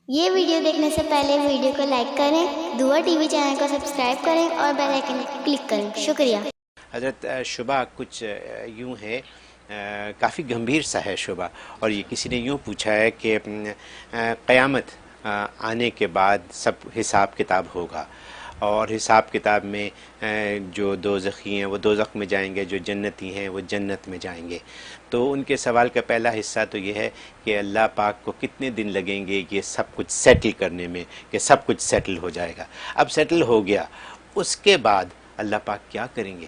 یہ ویڈیو دیکھنے سے پہلے ویڈیو کو لائک کریں، دعا ٹی وی چینل کو سبسکرائب کریں اور بیل آئیکن کلک کریں۔ شکریہ۔ حضرت شبہ کچھ یوں ہے، کافی گمبھیر سا ہے شبہ، اور یہ کسی نے یوں پوچھا ہے کہ قیامت آنے کے بعد سب حساب کتاب ہوگا، اور حساب کتاب میں جو دوزخی ہیں وہ دوزخ میں جائیں گے، جو جنتی ہیں وہ جنت میں جائیں گے۔ تو ان کے سوال کا پہلا حصہ تو یہ ہے کہ اللہ پاک کو کتنے دن لگیں گے یہ سب کچھ سیٹل کرنے میں، کہ سب کچھ سیٹل ہو جائے گا۔ اب سیٹل ہو گیا، اس کے بعد اللہ پاک کیا کریں گے؟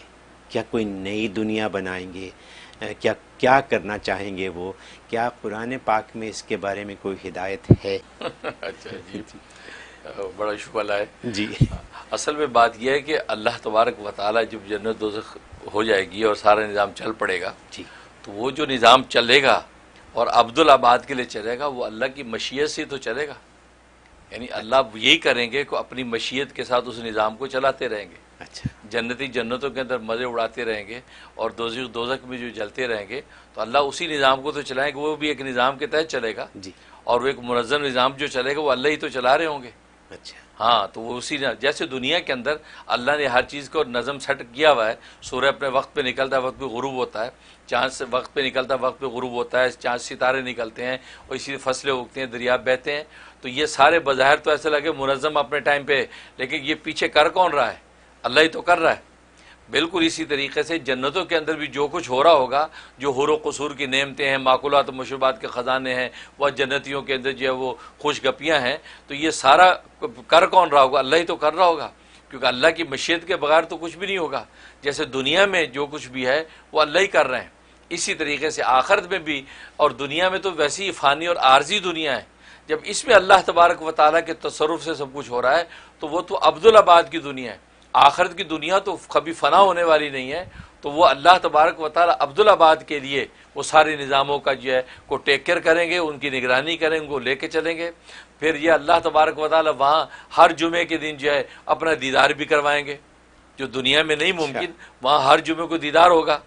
کیا کوئی نئی دنیا بنائیں گے؟ کیا کرنا چاہیں گے وہ؟ کیا قرآن پاک میں اس کے بارے میں کوئی ہدایت ہے؟ اچھا جی، بڑا شبہ لائے جی اصل میں بات یہ ہے کہ اللہ تبارک و تعالیٰ جب جنت دوزخ ہو جائے گی اور سارا نظام چل پڑے گا، جی تو وہ جو نظام چلے گا اور عبدالآباد کے لیے چلے گا، وہ اللہ کی مشیت سے تو چلے گا۔ یعنی اللہ یہی کریں گے کہ اپنی مشیت کے ساتھ اس نظام کو چلاتے رہیں گے۔ اچھا جنتی جنتوں کے اندر مزے اڑاتے رہیں گے، اور دوزخ دوزخ میں جو جلتے رہیں گے، تو اللہ اسی نظام کو تو چلائیں گے، وہ بھی ایک نظام کے تحت چلے گا، جی اور وہ ایک منظم نظام جو چلے گا وہ اللہ ہی تو چلا رہے ہوں گے۔ اچھا ہاں، تو وہ اسی جیسے دنیا کے اندر اللہ نے ہر چیز کو نظم سیٹ کیا ہوا ہے، سورج اپنے وقت پہ نکلتا ہے، وقت پہ غروب ہوتا ہے، چاند سے وقت پہ نکلتا ہے، وقت پہ غروب ہوتا ہے، چاند ستارے نکلتے ہیں، اور اسی فصلیں اگتی ہیں، دریا بہتے ہیں، تو یہ سارے بظاہر تو ایسے لگے منظم اپنے ٹائم پہ، لیکن یہ پیچھے کر کون رہا ہے؟ اللہ ہی تو کر رہا ہے۔ بالکل اسی طریقے سے جنتوں کے اندر بھی جو کچھ ہو رہا ہوگا، جو حور و قصور کی نعمتیں ہیں، ماکولات و مشروبات کے خزانے ہیں، وہ جنتیوں کے اندر جو ہے وہ خوش گپیاں ہیں، تو یہ سارا کر کون رہا ہوگا؟ اللہ ہی تو کر رہا ہوگا، کیونکہ اللہ کی مشیت کے بغیر تو کچھ بھی نہیں ہوگا۔ جیسے دنیا میں جو کچھ بھی ہے وہ اللہ ہی کر رہے ہیں، اسی طریقے سے آخرت میں بھی، اور دنیا میں تو ویسی ہی فانی اور عارضی دنیا ہے، جب اس میں اللہ تبارک و تعالیٰ کے تصرف سے سب کچھ ہو رہا ہے، تو وہ تو عبدالآباد کی دنیا ہے۔ آخرت کی دنیا تو کبھی فنا ہونے والی نہیں ہے، تو وہ اللہ تبارک و تعالیٰ عبدالآباد کے لیے وہ سارے نظاموں کا جو ہے کو ٹیک کیئر کریں گے، ان کی نگرانی کریں گے، ان کو لے کے چلیں گے۔ پھر یہ اللہ تبارک و تعالیٰ وہاں ہر جمعے کے دن جو ہے اپنا دیدار بھی کروائیں گے، جو دنیا میں نہیں ممکن، وہاں ہر جمعے کو دیدار ہوگا۔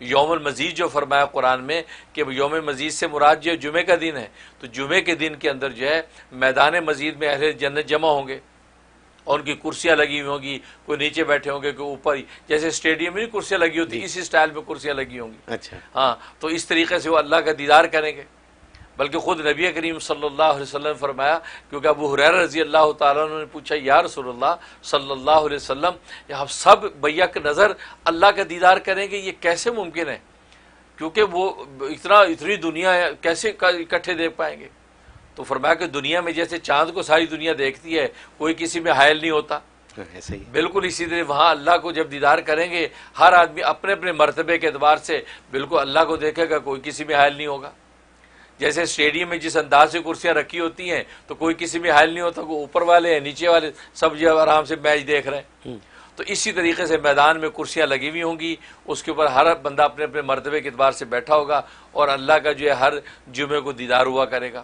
یوم المزید جو فرمایا قرآن میں کہ یوم مزید سے مراد جو جمعے کا دن ہے، تو جمعے کے دن کے اندر جو ہے میدان مزید میں اہل جنت جمع ہوں گے، اور ان کی کرسیاں لگی ہوئی ہوں گی، کوئی نیچے بیٹھے ہوں گے، کوئی اوپر، جیسے اسٹیڈیم میں نہیں کرسیاں لگی ہوتی، اسی سٹائل میں کرسیاں لگی ہوں گی۔ اچھا ہاں، تو اس طریقے سے وہ اللہ کا دیدار کریں گے۔ بلکہ خود نبی کریم صلی اللہ علیہ وسلم نے فرمایا، کیونکہ ابو ہریرہ رضی اللہ تعالیٰ عنہ نے پوچھا، یا رسول اللہ صلی اللہ علیہ وسلم، ہم سب بیک نظر اللہ کا دیدار کریں گے، یہ کیسے ممکن ہے؟ کیونکہ وہ اتنی دنیا ہے، کیسے اکٹھے دیکھ پائیں گے؟ تو فرمایا کہ دنیا میں جیسے چاند کو ساری دنیا دیکھتی ہے، کوئی کسی میں حائل نہیں ہوتا، ایسے ہی بالکل اسی طرح وہاں اللہ کو جب دیدار کریں گے، ہر آدمی اپنے اپنے مرتبے کے اعتبار سے بالکل اللہ کو دیکھے گا، کوئی کسی میں حائل نہیں ہوگا۔ جیسے اسٹیڈیم میں جس انداز سے کرسیاں رکھی ہوتی ہیں تو کوئی کسی میں حائل نہیں ہوتا، کوئی اوپر والے ہیں، نیچے والے سب جو آرام سے میچ دیکھ رہے ہیں۔ تو اسی طریقے سے میدان میں کرسیاں لگی ہوئی ہوں گی، اس کے اوپر ہر بندہ اپنے اپنے مرتبے کے اعتبار سے بیٹھا ہوگا، اور اللہ کا جو ہے ہر جمعے کو دیدار ہوا کرے گا۔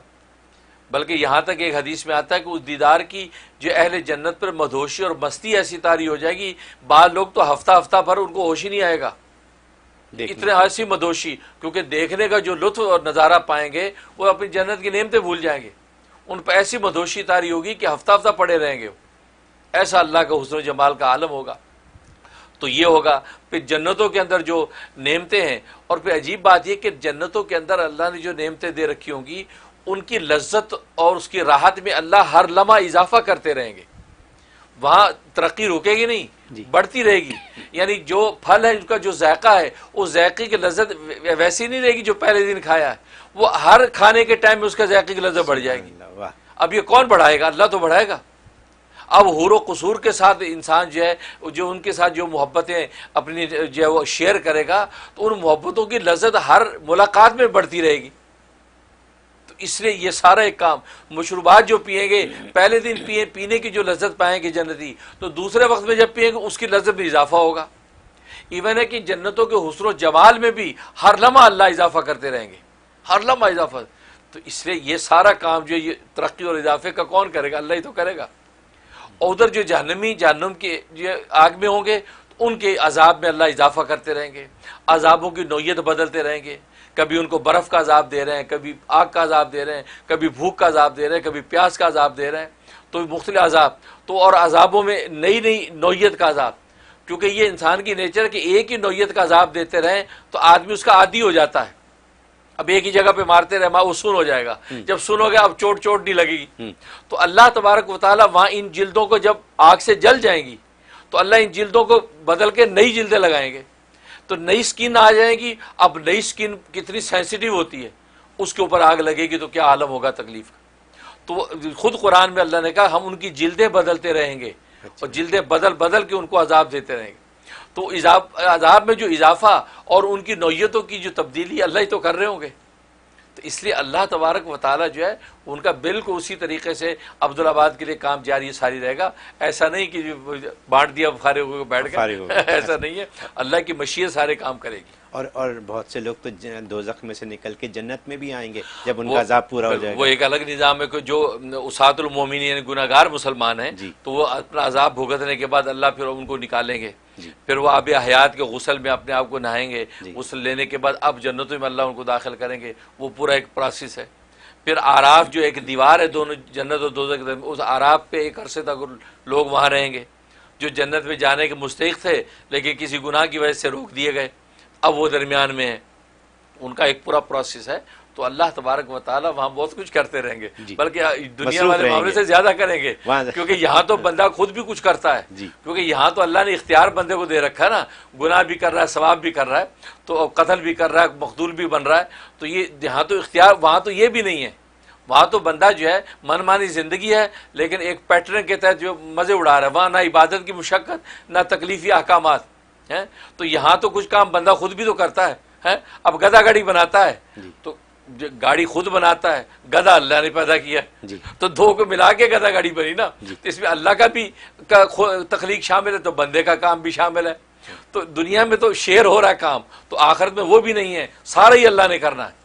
بلکہ یہاں تک ایک حدیث میں آتا ہے کہ اس دیدار کی جو اہل جنت پر مدہوشی اور مستی ایسی طاری ہو جائے گی، بعض لوگ تو ہفتہ ہفتہ بھر ان کو ہوش ہی نہیں آئے گا، اتنے ایسی مدہوشی، کیونکہ دیکھنے کا جو لطف اور نظارہ پائیں گے وہ اپنی جنت کی نعمتیں بھول جائیں گے، ان پہ ایسی مدہوشی طاری ہوگی کہ ہفتہ ہفتہ پڑے رہیں گے، ایسا اللہ کا حسن و جمال کا عالم ہوگا۔ تو یہ ہوگا۔ پھر جنتوں کے اندر جو نعمتیں ہیں، اور پھر عجیب بات یہ کہ جنتوں کے اندر اللہ نے جو نعمتیں دے رکھی ہوں گی، ان کی لذت اور اس کی راحت میں اللہ ہر لمحہ اضافہ کرتے رہیں گے، وہاں ترقی رکے گی نہیں، بڑھتی رہے گی۔ یعنی جو پھل ہے، ان کا جو ذائقہ ہے، اس ذائقے کی لذت ویسی نہیں رہے گی جو پہلے دن کھایا ہے، وہ ہر کھانے کے ٹائم میں اس کا ذائقے کی لذت بڑھ جائے گی۔ اب یہ کون بڑھائے گا؟ اللہ تو بڑھائے گا۔ اب حور و قصور کے ساتھ انسان جو ہے، جو ان کے ساتھ جو محبتیں اپنی جو ہے وہ شیئر کرے گا، تو ان محبتوں کی لذت ہر ملاقات میں بڑھتی رہے گی۔ تو اس لیے یہ سارا ایک کام، مشروبات جو پیئیں گے، پہلے دن پینے کی جو لذت پائیں گے جنتی، تو دوسرے وقت میں جب پیئیں گے اس کی لذت میں اضافہ ہوگا۔ ایون ہے کہ جنتوں کے حسن و جمال میں بھی ہر لمحہ اللہ اضافہ کرتے رہیں گے، ہر لمحہ اضافہ۔ تو اس لیے یہ سارا کام جو یہ ترقی اور اضافے کا کون کرے گا؟ اللہ ہی تو کرے گا۔ اور ادھر جو جہنم کے جو آگ میں ہوں گے، ان کے عذاب میں اللہ اضافہ کرتے رہیں گے، عذابوں کی نوعیت بدلتے رہیں گے۔ کبھی ان کو برف کا عذاب دے رہے ہیں، کبھی آگ کا عذاب دے رہے ہیں، کبھی بھوک کا عذاب دے رہے ہیں، کبھی پیاس کا عذاب دے رہے ہیں، تو مختلف عذاب، تو اور عذابوں میں نئی نئی نوعیت کا عذاب، کیونکہ یہ انسان کی نیچر ہے کہ ایک ہی نوعیت کا عذاب دیتے رہیں تو آدمی اس کا عادی ہو جاتا ہے. اب ایک ہی جگہ پہ مارتے رہے وہ سن ہو جائے گا، جب سن ہو گیا اب چوٹ نہیں لگے گی. تو اللہ تبارک و تعالیٰ وہاں ان جلدوں کو جب آگ سے جل جائیں گی تو اللہ ان جلدوں کو بدل کے نئی جلدیں لگائیں گے، تو نئی سکن آ جائے گی. اب نئی سکن کتنی سینسیٹیو ہوتی ہے، اس کے اوپر آگ لگے گی تو کیا عالم ہوگا تکلیف کا. تو خود قرآن میں اللہ نے کہا ہم ان کی جلدیں بدلتے رہیں گے اور جلدیں بدل کے ان کو عذاب دیتے رہیں گے. تو عذاب میں جو اضافہ اور ان کی نوعیتوں کی جو تبدیلی اللہ ہی تو کر رہے ہوں گے. تو اس لیے اللہ تبارک و تعالیٰ جو ہے ان کا بالکل اسی طریقے سے عبدالآباد کے لیے کام جاری ساری رہے گا. ایسا نہیں کہ بانٹ دیا فارغ ہو کے بیٹھ گئے، ایسا نہیں ہے. اللہ کی مشیت سارے کام کرے گی. اور بہت سے لوگ تو دوزخ میں سے نکل کے جنت میں بھی آئیں گے جب ان کا عذاب پورا ہو جائے گا. وہ ایک الگ نظام ہے کہ جو اسات المومنین یعنی گناہگار مسلمان ہیں تو وہ اپنا عذاب بھگتنے کے بعد اللہ پھر ان کو نکالیں گے، پھر وہ آب حیات کے غسل میں اپنے آپ کو نہائیں گے، غسل لینے کے بعد اب جنتوں میں اللہ ان کو داخل کریں گے. وہ پورا ایک پروسیس ہے. پھر آراف جو ایک دیوار ہے دونوں جنت اور دوزخ کے درمیان، اس آراف پہ ایک عرصے تک لوگ وہاں رہیں گے جو جنت میں جانے کے مستحق تھے لیکن کسی گناہ کی وجہ سے روک دیے گئے، اب وہ درمیان میں ہیں. ان کا ایک پورا پروسیس ہے. تو اللہ تبارک و تعالیٰ وہاں بہت کچھ کرتے رہیں گے، بلکہ دنیا والے معاملے سے زیادہ کریں گے، کیونکہ یہاں تو بندہ خود بھی کچھ کرتا ہے، کیونکہ یہاں تو اللہ نے اختیار بندے کو دے رکھا ہے نا، گناہ بھی کر رہا ہے، ثواب بھی کر رہا ہے، تو قتل بھی کر رہا ہے، مقتول بھی بن رہا ہے. تو یہ یہاں تو اختیار، وہاں تو یہ بھی نہیں ہے. وہاں تو بندہ جو ہے من مانی زندگی ہے لیکن ایک پیٹرن کے تحت جو مزے اڑا رہا ہے. وہاں نہ عبادت کی مشقت نہ تکلیفی احکامات ہیں. تو یہاں تو کچھ کام بندہ خود بھی تو کرتا ہے. اب گدھا گاڑی بناتا ہے تو گاڑی خود بناتا ہے، گدھا اللہ نے پیدا کیا، تو دو کو ملا کے گدھا گاڑی بنی نا. تو اس میں اللہ کا بھی تخلیق شامل ہے تو بندے کا کام بھی شامل ہے. تو دنیا میں تو شیئر ہو رہا ہے کام، تو آخرت میں وہ بھی نہیں ہے، سارا ہی اللہ نے کرنا ہے.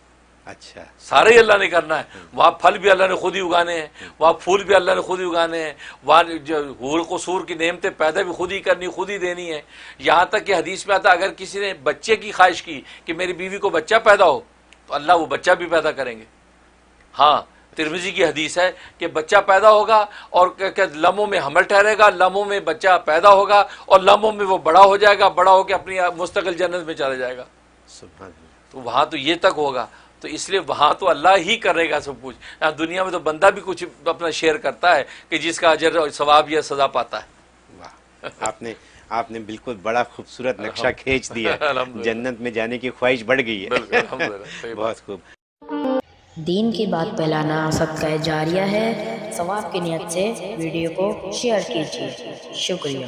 اچھا، سارے ہی اللہ نے کرنا ہے. وہاں پھل بھی اللہ نے خود ہی اگانے ہیں، وہاں پھول بھی اللہ نے خود ہی اگانے ہیں، وہاں جو حور قصور کی نعمتیں پیدا بھی خود ہی کرنی، خود ہی دینی ہے. یہاں تک کہ حدیث میں آتا اگر کسی نے بچے کی خواہش کی کہ میری بیوی کو بچہ پیدا ہو تو اللہ وہ بچہ بھی پیدا کریں گے. ہاں ترمذی کی حدیث ہے کہ بچہ پیدا ہوگا اور لمحوں میں حمل ٹھہرے گا، لمحوں میں بچہ پیدا ہوگا اور لمحوں میں وہ بڑا ہو جائے گا، بڑا ہو کے اپنی مستقل جنت میں چلا جائے گا. سبحان اللہ. تو وہاں تو یہ تک ہوگا. تو اس لیے وہاں تو اللہ ہی کرے گا سب کچھ. یہاں دنیا میں تو بندہ بھی کچھ اپنا شیئر کرتا ہے کہ جس کا اجر اور ثواب یا سزا پاتا ہے. واہ، آپ نے بالکل بڑا خوبصورت نقشہ کھینچ دیا. جنت میں جانے کی خواہش بڑھ گئی ہے. بہت خوب. دین کی بات پھیلانا صدقہ جاریہ ہے. ثواب کی نیت سے ویڈیو کو شیئر کیجیے. شکریہ.